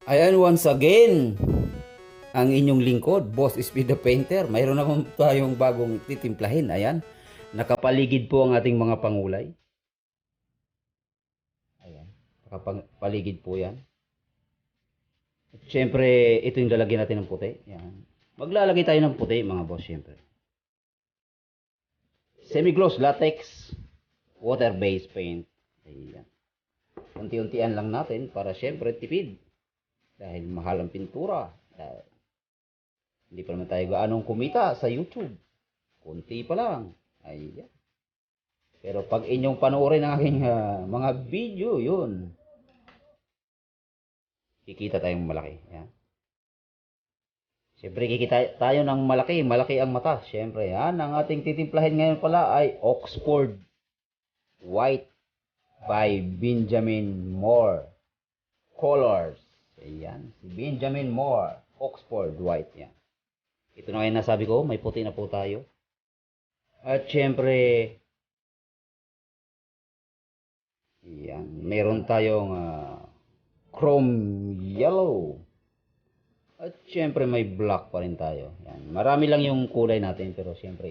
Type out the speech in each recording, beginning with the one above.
Ayan, once again, ang inyong lingkod, Boss Speed the Painter. Mayroon naman tayong bagong titimplahin. Ayan, nakapaligid po ang ating mga pangulay. Ayan, nakapaligid po yan. At syempre, ito yung lalagyan natin ng puti. Ayan. Maglalagay tayo ng puti, mga boss, syempre. Semi-gloss latex, water-based paint. Ayan. Unti-untian lang natin para syempre tipid. Dahil mahal ang pintura. Dahil hindi pa naman tayo gaanong kumita sa YouTube. Kunti pa lang. Ayan. Pero pag inyong panoorin ang aking mga video, yun. Kikita tayong malaki. Ayan. Siyempre kikita tayo ng malaki. Malaki ang mata. Siyempre yan. Ang ating titimplahin ngayon pala ay Oxford White by Benjamin Moore Colors. Ayan, si Benjamin Moore, Oxford White, yan. Ito na ngayon nasabi ko, may puti na po tayo. At syempre, yan, meron tayong chrome yellow. At syempre may black pa rin tayo. Yan, marami lang yung kulay natin, pero syempre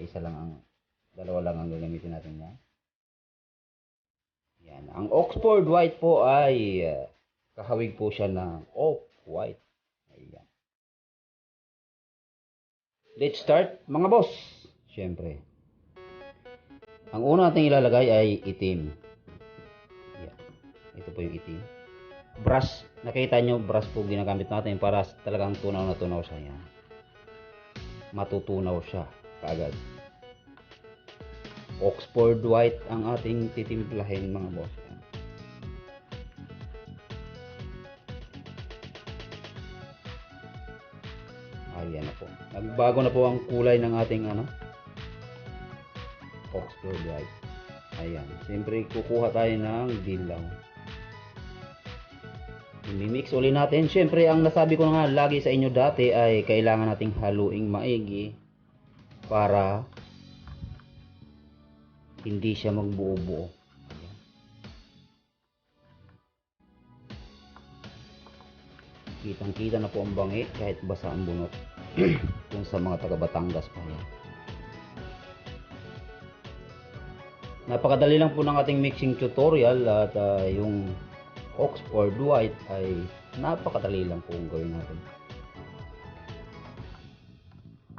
dalawa lang ang gagamitin natin yan. Yan, ang Oxford White po ay kahawig po siya ng off-white. Ayan. Let's start, mga boss. Siyempre. Ang una natin ilalagay ay itim. Ayan. Ito po yung itim. Brush. Nakita nyo, brush po ginagamit natin para talagang tunaw na tunaw siya. Ayan. Matutunaw siya kaagad. Oxford White ang ating titimplahin, mga boss. Ayan na po. Nagbago na po ang kulay ng ating Oxford White. Ayan. Siyempre kukuha tayo ng dilaw. I-mix ulit natin. Siyempre ang nasabi ko na nga lagi sa inyo dati ay kailangan nating haluing maigi para hindi siya magbuo-buo. Kitang-kita na po ang bangi kahit basa ang bunot. Kung sa mga taga Batangas pa yan. Napakadali lang po ng ating mixing tutorial at yung Oxford White ay napakadali lang po ang gawin natin.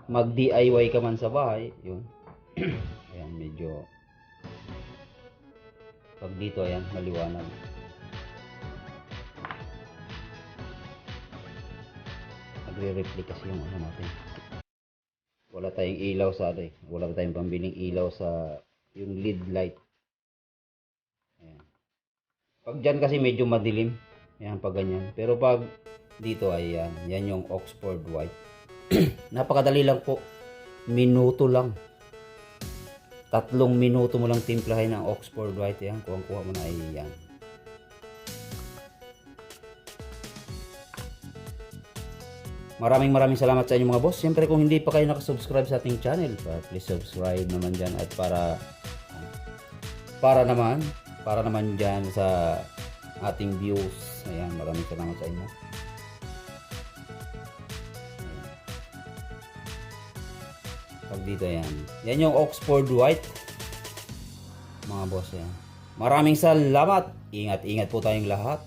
Mag DIY ka man sa bahay, yun. Ayan, medyo pag dito ayan, maliwanag. Nagre-reflect kasi yung natin. Wala tayong ilaw sa wala tayong pambiling ilaw sa yung LED light. Ayan. Pag dyan kasi medyo madilim. Ayan, pag ganyan. Pero pag dito ay yan yung Oxford White. Napakadali lang po. Minuto lang. 3 minuto mo lang timplahin ang Oxford White. Yan, kuha mo na ay yan. Maraming salamat sa inyo mga boss. Siyempre kung hindi pa kayo nakasubscribe sa ating channel, please subscribe naman dyan at para naman dyan sa ating views. Ayan, maraming salamat sa inyo. Pag dito yan. Yan yung Oxford White. Mga boss yan. Maraming salamat. Ingat po tayong lahat.